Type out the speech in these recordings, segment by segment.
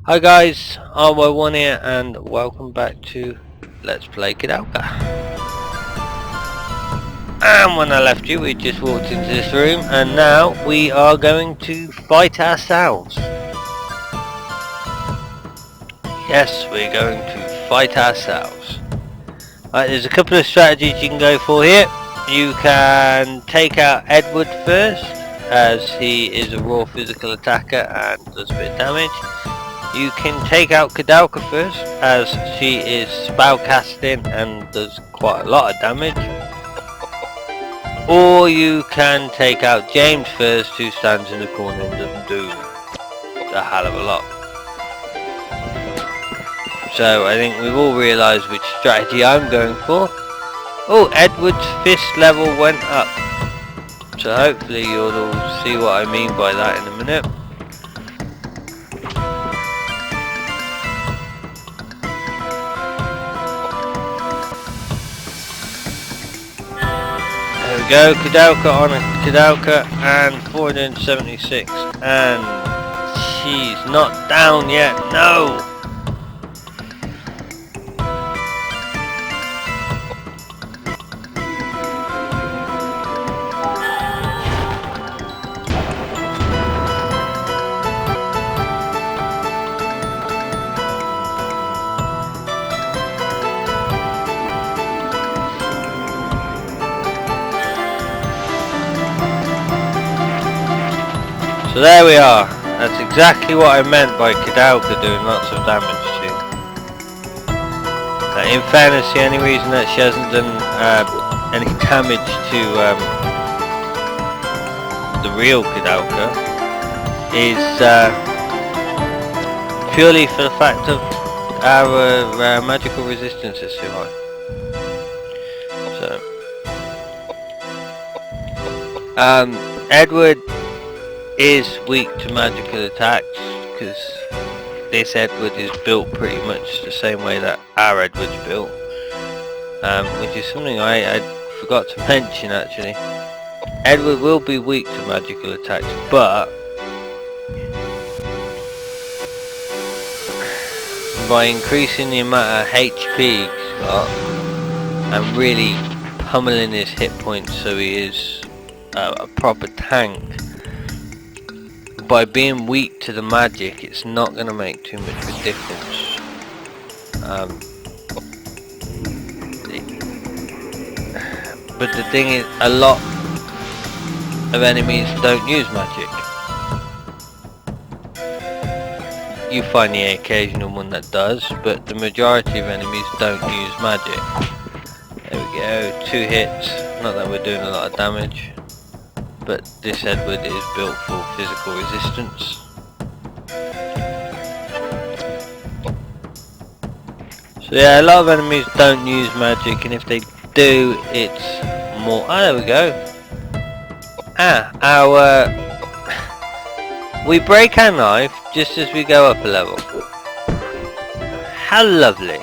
Hi guys, RY1 here and welcome back to Let's Play Koudelka. And when I left you we just walked into this room and now we are going to fight ourselves. Yes, we're going to fight ourselves. Right, there's a couple of strategies you can go for here. You can take out Edward first as he is a raw physical attacker and does a bit of damage. You can take out Koudelka first, as she is spellcasting and does quite a lot of damage. Or you can take out James first, who stands in the corner and doesn't do a hell of a lot. So I think we've all realised which strategy I'm going for. Oh, Edward's fist level went up. So hopefully you'll all see what I mean by that in a minute. There we go, Koudelka on a Koudelka and 476 and she's not down yet, no! So there we are. That's exactly what I meant by Koudelka doing lots of damage to. In fairness, the only reason that she hasn't done any damage to the real Koudelka is purely for the fact of our magical resistance is too high. So Edward is weak to magical attacks because this Edward is built pretty much the same way that our Edward's built, which is something I forgot to mention actually. Edward will be weak to magical attacks, but by increasing the amount of HP he's got and really pummeling his hit points so he is a proper tank, by being weak to the magic it's not going to make too much of a difference. But the thing is, a lot of enemies don't use magic. You find the occasional one that does, but the majority of enemies don't use magic. There we go, 2 hits, not that we're doing a lot of damage. But this Edward is built for physical resistance. So yeah, a lot of enemies don't use magic, and if they do, it's more... Ah, there we go. We break our knife just as we go up a level. How lovely.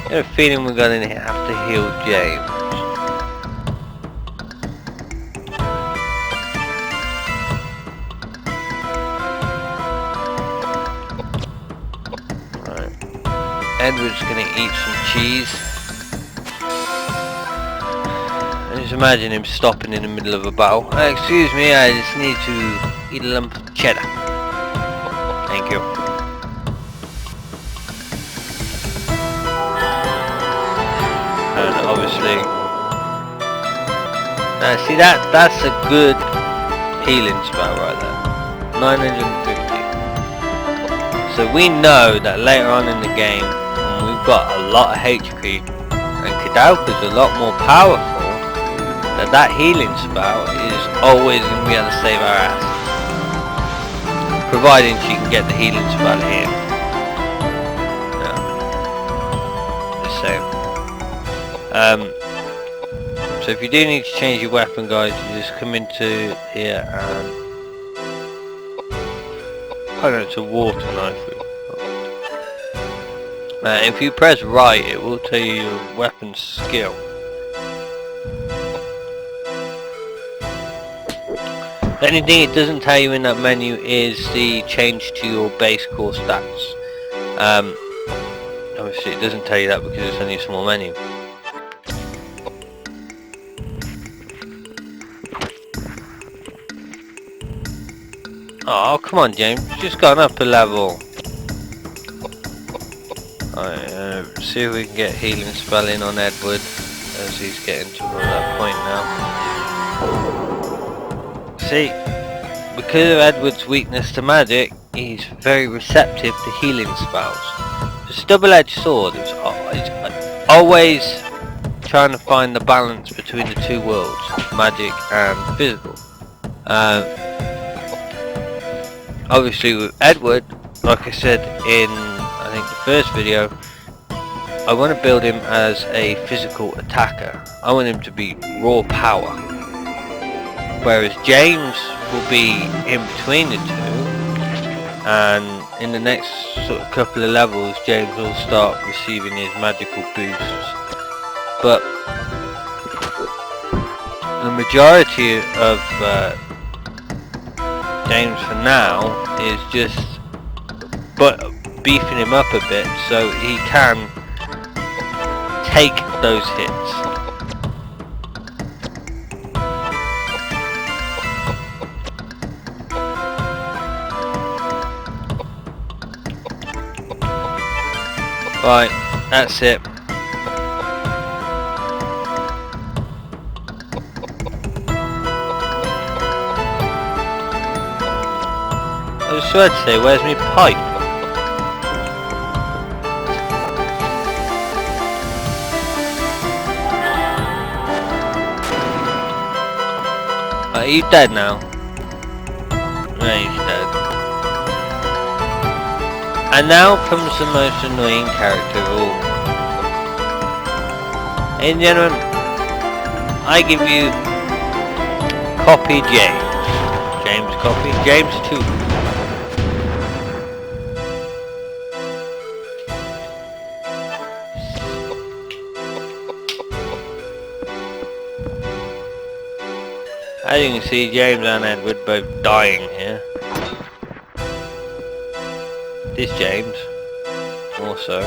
I have a feeling we're going to have to heal James. Right. Edward's going to eat some cheese. I just imagine him stopping in the middle of a battle. Excuse me, I just need to eat a lump of cheddar. Thank you. Obviously, see that's a good healing spell right there, 950. So we know that later on in the game when we've got a lot of HP and Koudelka's a lot more powerful, that healing spell is always going to be able to save our ass, providing she can get the healing spell in. Just saying. So if you do need to change your weapon, guys, you just come into here and I know it's a water knife. If you press right, it will tell you your weapon skill. The only thing it doesn't tell you in that menu is the change to your base core stats. Obviously it doesn't tell you that because it's only a small menu. Oh, come on, James, you've just gone up a level. Alright, see if we can get healing spell in on Edward, as he's getting to that point now. See, because of Edward's weakness to magic, he's very receptive to healing spells. It's a double-edged sword. It's always trying to find the balance between the two worlds, magic and physical. Obviously with Edward, like I said in I think the first video, I want to build him as a physical attacker. I want him to be raw power. Whereas James will be in between the two, and in the next sort of couple of levels James will start receiving his magical boosts. But the majority of James for now is just beefing him up a bit so he can take those hits. Right, that's it. I was sure to say, where's my pipe? Are you dead now? No, he's dead. And now comes the most annoying character of all. Ladies and gentlemen, I give you copy James. James copy, James 2. As you can see, James and Edward both dying here. This James, also.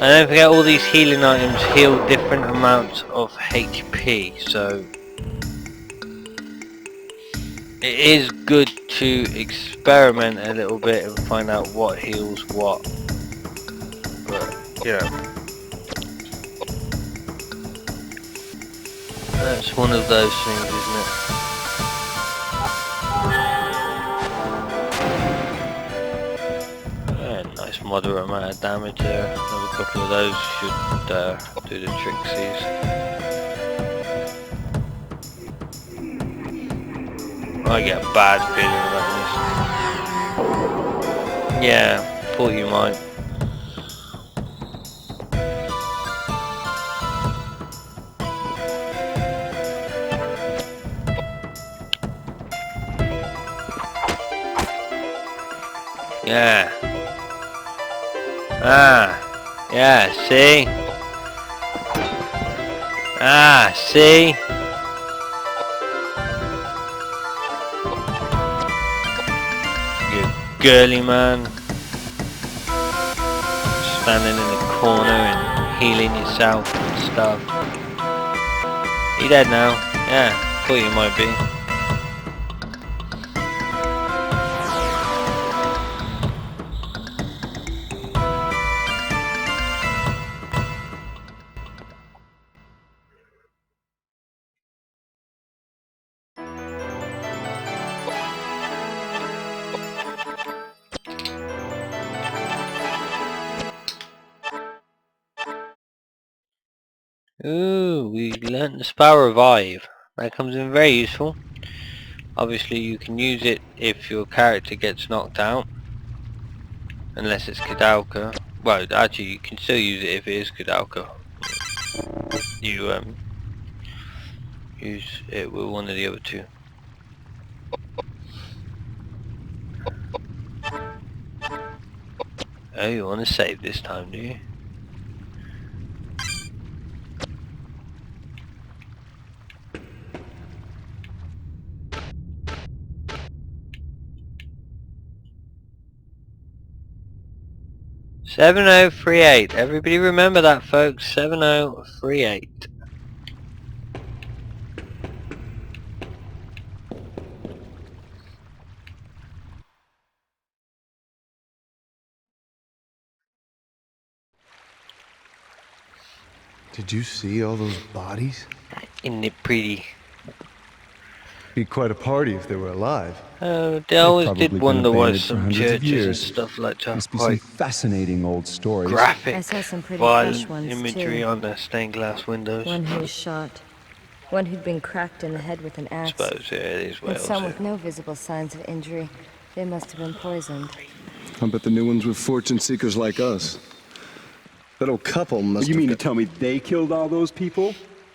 And don't forget, all these healing items heal different amounts of HP, so it is good to experiment a little bit and find out what heals what. But, you know, that's one of those things, isn't it? Yeah, nice moderate amount of damage there. Another couple of those should do the tricksies. I get a bad feeling about this. Yeah, thought you might. Yeah. Yeah, see? See? You girly man. Standing in the corner and healing yourself and stuff. You dead now? Yeah, thought you might be. Ooh, we learnt the spell revive. That comes in very useful. Obviously you can use it if your character gets knocked out. Unless it's Koudelka. Well, actually you can still use it if it is Koudelka. You use it with one of the other two. Oh, you want to save this time, do you? 7038. Everybody remember that, folks. 7038. Did you see all those bodies? Isn't it pretty? Be quite a party if they were alive. They They've always probably did been wonder why abandoned for some hundreds of churches and years. stuff like to have Must be some quite fascinating old stories. graphic, I saw some pretty fresh violent ones, imagery too. on their stained glass windows. One who was shot, one who'd been cracked in the head with an I axe, suppose, yeah, it is and Wales. some with no visible signs of injury. They must have been poisoned. I bet the new ones were fortune seekers like us. That old couple must You have mean to got... tell me they killed all those people?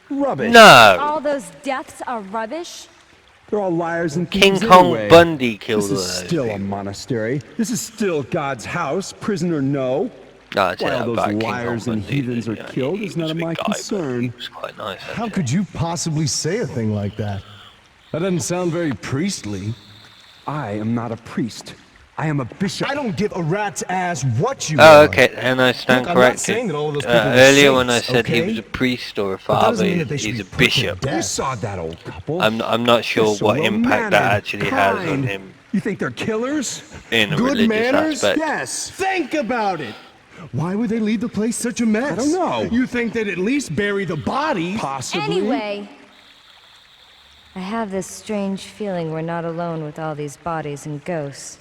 Rubbish. No! All those deaths are rubbish? They're all liars and King thieves Kong anyway. Bundy killed This all is those still a people. monastery. This is still God's house, prison or no. No, I'd say Why that all those about King liars Kong and Bundy, heathens are you know, killed he is was none a of big my guy, but concern. He was quite nice. How could you possibly say a thing like that? That doesn't sound very priestly. I am not a priest. I am a bishop. I don't give a rat's ass what you Oh, are. okay, and I stand Look, I'm not corrected. saying that all of those people were Earlier when I saints, said he okay? was a priest or a But that father, doesn't mean that they should he's be a put to bishop. We death. saw that old couple. I'm not sure They're so what impact that well-mannered, actually has on kind. him You think they're killers? in a Good religious manners? aspect. Yes. Think about it. Why would they leave the place such a mess? I don't know. You think they'd at least bury the body? Possibly. Anyway, I have this strange feeling we're not alone with all these bodies and ghosts.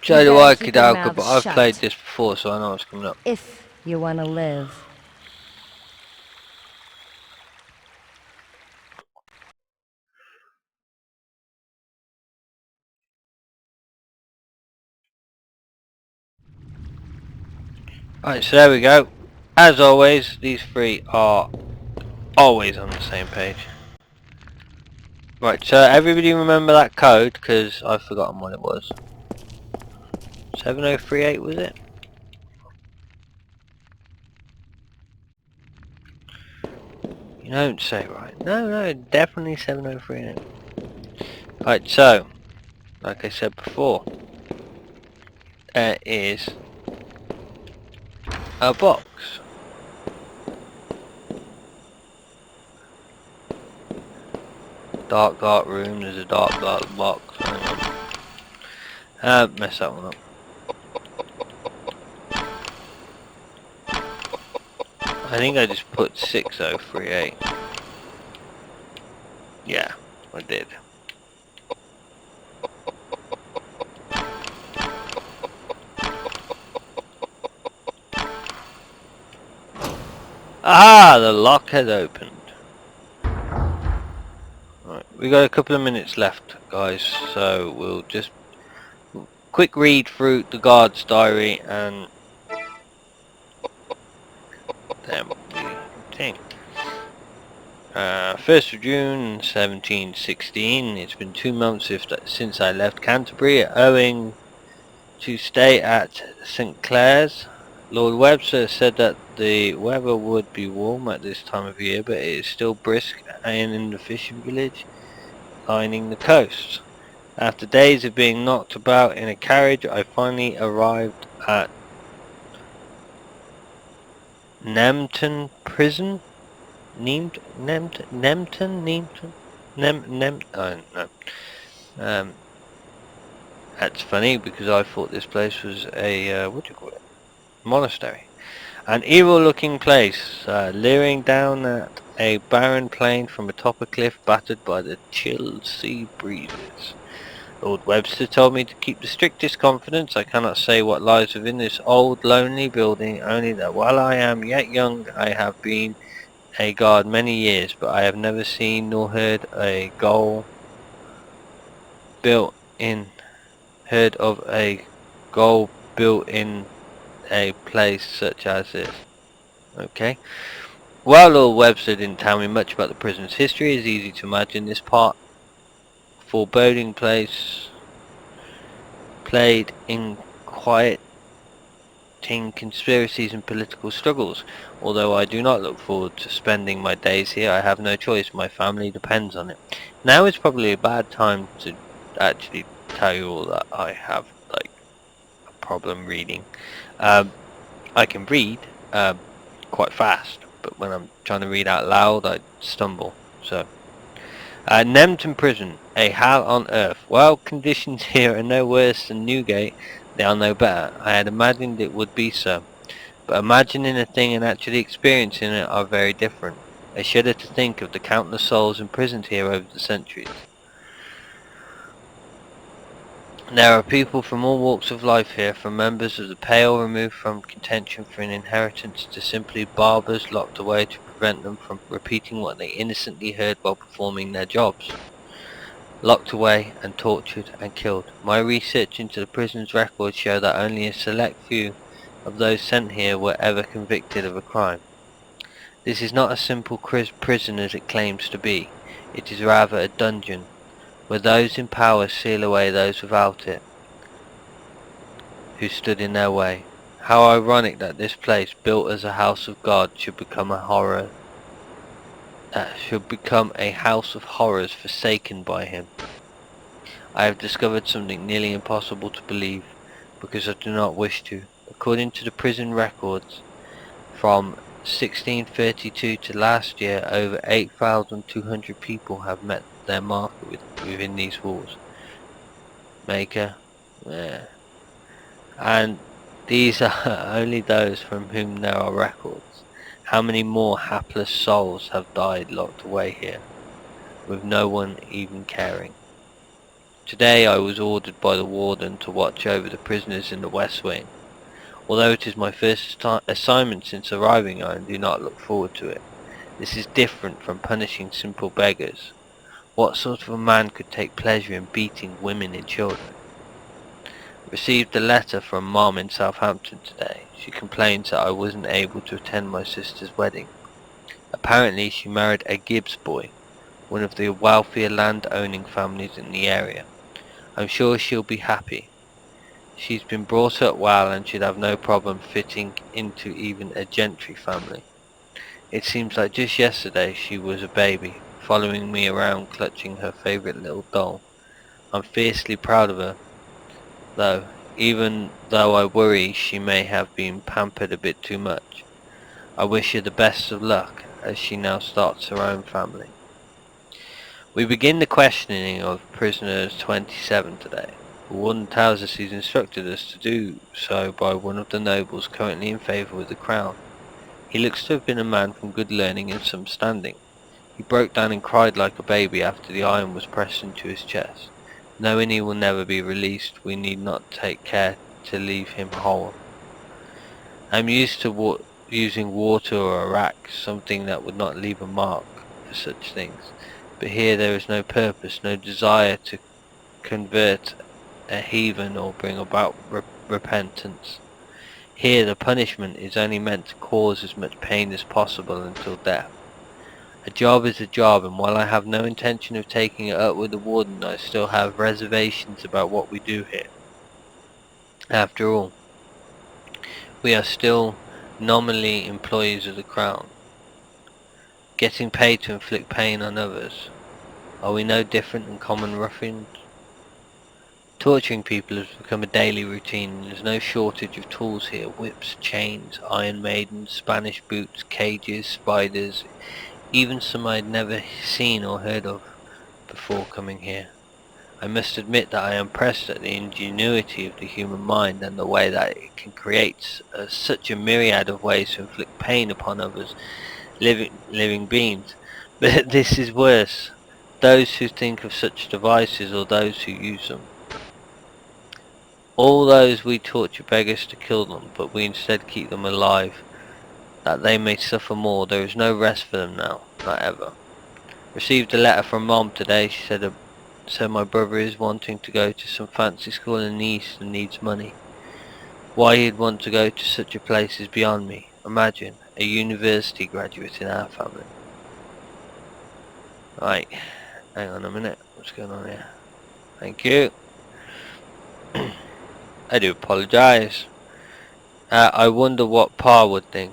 So You do better I, keep your Koudelka, mouth but I've shut. played this before, so I know what's coming up. If you want to live. Alright, so there we go. As always, these three are always on the same page. Right, so everybody remember that code, because I've forgotten what it was. 7038 was it? You don't say right. No, definitely 7038. Right, so, like I said before, there is a box. Dark room, there's a dark box. Mess that one up. I think I just put 6038. Yeah, I did. Ah, the lock has opened. Right, we got a couple of minutes left, guys, so we'll just quick read through the guard's diary and then we think. 1st of June 1716, it's been 2 months since I left Canterbury, owing to stay at St Clair's. Lord Webster said that the weather would be warm at this time of year, but it is still brisk and in the fishing village lining the coast. After days of being knocked about in a carriage, I finally arrived at Nempton Prison. That's funny because I thought this place was a what do you call it? Monastery. An evil looking place, leering down at a barren plain from atop a cliff battered by the chill sea breezes. Lord Webster told me to keep the strictest confidence. I cannot say what lies within this old lonely building, only that while I am yet young I have been a guard many years, but I have never seen nor heard of a gaol built in a place such as this. Okay. While Lord Webster didn't tell me much about the prison's history, it's easy to imagine this part foreboding place played in quiet conspiracies and political struggles. Although I do not look forward to spending my days here, I have no choice. My family depends on it. Now is probably a bad time to actually tell you all that I have like a problem reading. I can read quite fast, but when I'm trying to read out loud, I stumble. So, Nemton Prison, a hell on earth. Well, conditions here are no worse than Newgate. They are no better. I had imagined it would be so. But imagining a thing and actually experiencing it are very different. I shudder to think of the countless souls imprisoned here over the centuries. There are people from all walks of life here, from members of the pale removed from contention for an inheritance to simply barbers locked away to prevent them from repeating what they innocently heard while performing their jobs. Locked away and tortured and killed. My research into the prison's records show that only a select few of those sent here were ever convicted of a crime. This is not a simple prison as it claims to be. It is rather a dungeon, where those in power seal away those without it, who stood in their way. How ironic that this place, built as a house of God, should become a house of horrors forsaken by him. I have discovered something nearly impossible to believe, because I do not wish to. According to the prison records, from 1632 to last year, over 8,200 people have met their marker within these walls. Maker, and these are only those from whom there are records. How many more hapless souls have died locked away here, with no one even caring? Today I was ordered by the warden to watch over the prisoners in the West Wing. Although it is my first assignment since arriving, I do not look forward to it. This is different from punishing simple beggars. What sort of a man could take pleasure in beating women and children? Received a letter from Mom in Southampton today. She complains that I wasn't able to attend my sister's wedding. Apparently she married a Gibbs boy, one of the wealthier land-owning families in the area. I'm sure she'll be happy. She's been brought up well and should have no problem fitting into even a gentry family. It seems like just yesterday she was a baby, following me around clutching her favourite little doll. I'm fiercely proud of her, though, even though I worry she may have been pampered a bit too much. I wish her the best of luck as she now starts her own family. We begin the questioning of prisoner 27 today. The warden tells us he's instructed us to do so by one of the nobles currently in favour with the crown. He looks to have been a man from good learning and some standing. He broke down and cried like a baby after the iron was pressed into his chest. Knowing he will never be released, we need not take care to leave him whole. I'm used to using water or a rack, something that would not leave a mark for such things. But here there is no purpose, no desire to convert a heathen or bring about repentance. Here the punishment is only meant to cause as much pain as possible until death. A job is a job, and while I have no intention of taking it up with the warden, I still have reservations about what we do here. After all, we are still nominally employees of the crown, getting paid to inflict pain on others. Are we no different than common ruffians? Torturing people has become a daily routine, and there's no shortage of tools here. Whips, chains, iron maidens, Spanish boots, cages, spiders, even some I'd never seen or heard of before coming here. I must admit that I am impressed at the ingenuity of the human mind and the way that it can create such a myriad of ways to inflict pain upon others, living beings. But this is worse. Those who think of such devices or those who use them. All those we torture beg us to kill them, but we instead keep them alive, that they may suffer more. There is no rest for them now, not ever. Received a letter from Mom today. She said my brother is wanting to go to some fancy school in the East and needs money. Why he'd want to go to such a place is beyond me. Imagine, a university graduate in our family. Right, hang on a minute, what's going on here? Thank you. I do apologise. I wonder what Pa would think.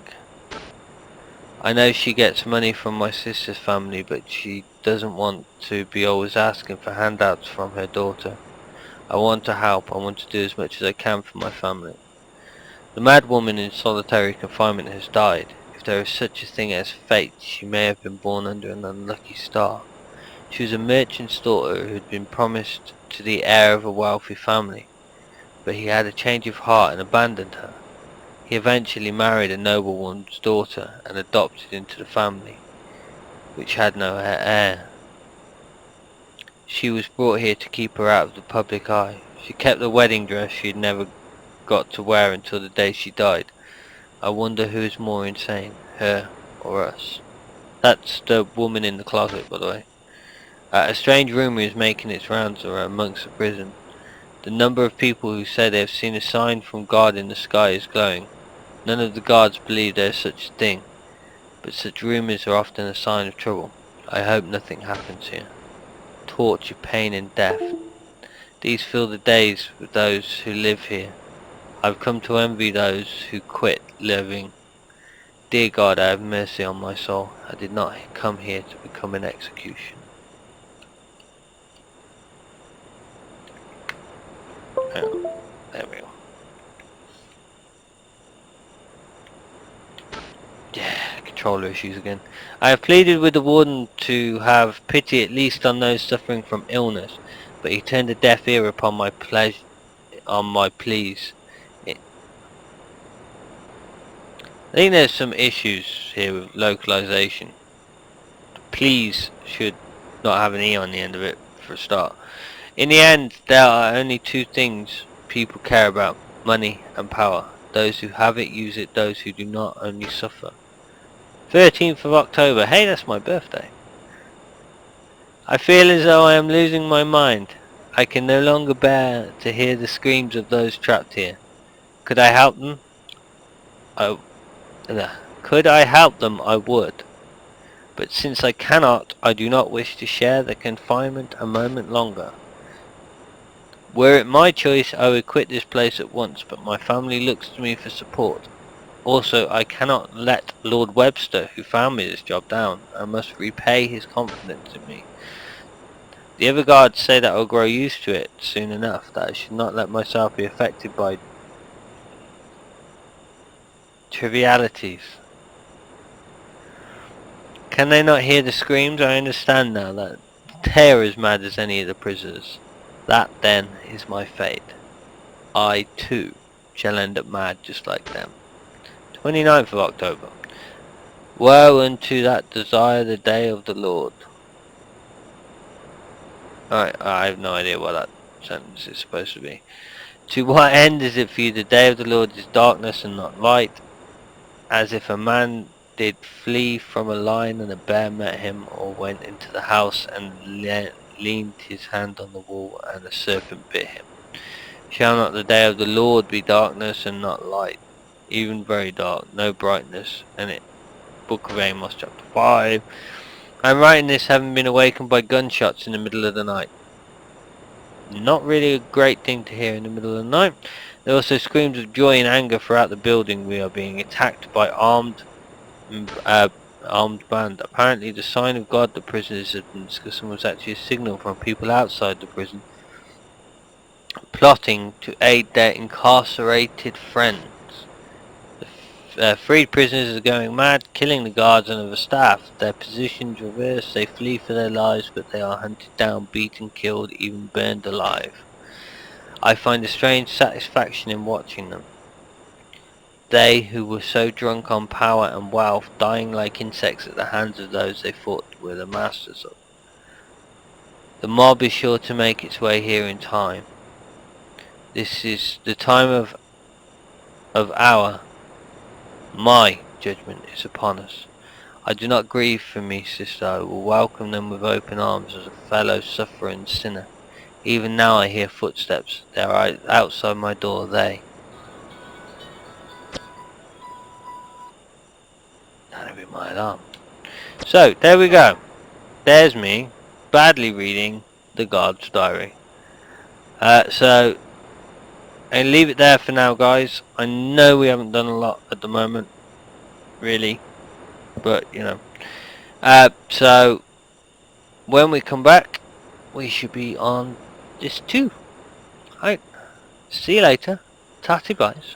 I know she gets money from my sister's family, but she doesn't want to be always asking for handouts from her daughter. I want to help. I want to do as much as I can for my family. The mad woman in solitary confinement has died. If there is such a thing as fate, she may have been born under an unlucky star. She was a merchant's daughter who had been promised to the heir of a wealthy family, but he had a change of heart and abandoned her. He eventually married a noblewoman's daughter and adopted into the family, which had no heir. She was brought here to keep her out of the public eye. She kept the wedding dress she had never got to wear until the day she died. I wonder who is more insane, her or us. That's the woman in the closet, by the way. A strange rumour is making its rounds amongst the prison. The number of people who say they have seen a sign from God in the sky is growing. None of the guards believe there is such a thing, but such rumours are often a sign of trouble. I hope nothing happens here. Torture, pain and death. These fill the days with those who live here. I've come to envy those who quit living. Dear God, have mercy on my soul. I did not come here to become an executioner. Oh, there we go. Yeah, controller issues again. I have pleaded with the warden to have pity at least on those suffering from illness, but he turned a deaf ear upon my pleas. I think there's some issues here with localization. Please should not have an E on the end of it for a start. In the end, there are only two things people care about: money and power. Those who have it use it, those who do not only suffer. 13th of October. Hey, that's my birthday. I feel as though I am losing my mind. I can no longer bear to hear the screams of those trapped here. Could I help them? Could I help them, I would. But since I cannot, I do not wish to share the confinement a moment longer. Were it my choice, I would quit this place at once, but my family looks to me for support. Also, I cannot let Lord Webster, who found me this job, down. I must repay his confidence in me. The other guards say that I'll grow used to it soon enough, that I should not let myself be affected by trivialities. Can they not hear the screams? I understand now that they are as mad as any of the prisoners. That, then, is my fate. I, too, shall end up mad just like them. 29th of October. Woe unto that desire the day of the Lord. Alright, I have no idea what that sentence is supposed to be. To what end is it for you? The day of the Lord is darkness and not light, as if a man did flee from a lion and a bear met him, or went into the house and leaned his hand on the wall and a serpent bit him. Shall not the day of the Lord be darkness and not light, even very dark, no brightness in it? Book of Amos chapter 5. I'm writing this having been awakened by gunshots in the middle of the night. Not really a great thing to hear in the middle of the night. There are also screams of joy and anger throughout the building. We are being attacked by armed band. Apparently the sign of God the prisoners had been discussing was actually a signal from people outside the prison, plotting to aid their incarcerated friends. The freed prisoners are going mad, killing the guards and other staff. Their positions reversed, they flee for their lives, but they are hunted down, beaten, killed, even burned alive. I find a strange satisfaction in watching them. They who were so drunk on power and wealth, dying like insects at the hands of those they thought were the masters of. The mob is sure to make its way here in time. This is the time of our. My judgment is upon us. I do not grieve for me, sister. I will welcome them with open arms as a fellow sufferer and sinner. Even now I hear footsteps. They are outside my door. That'll be my alarm. So, there we go. There's me, badly reading the guard's diary. So, I'll leave it there for now, guys. I know we haven't done a lot at the moment, really, but you know. So, when we come back, we should be on this too. Right. See you later. Tatty bites.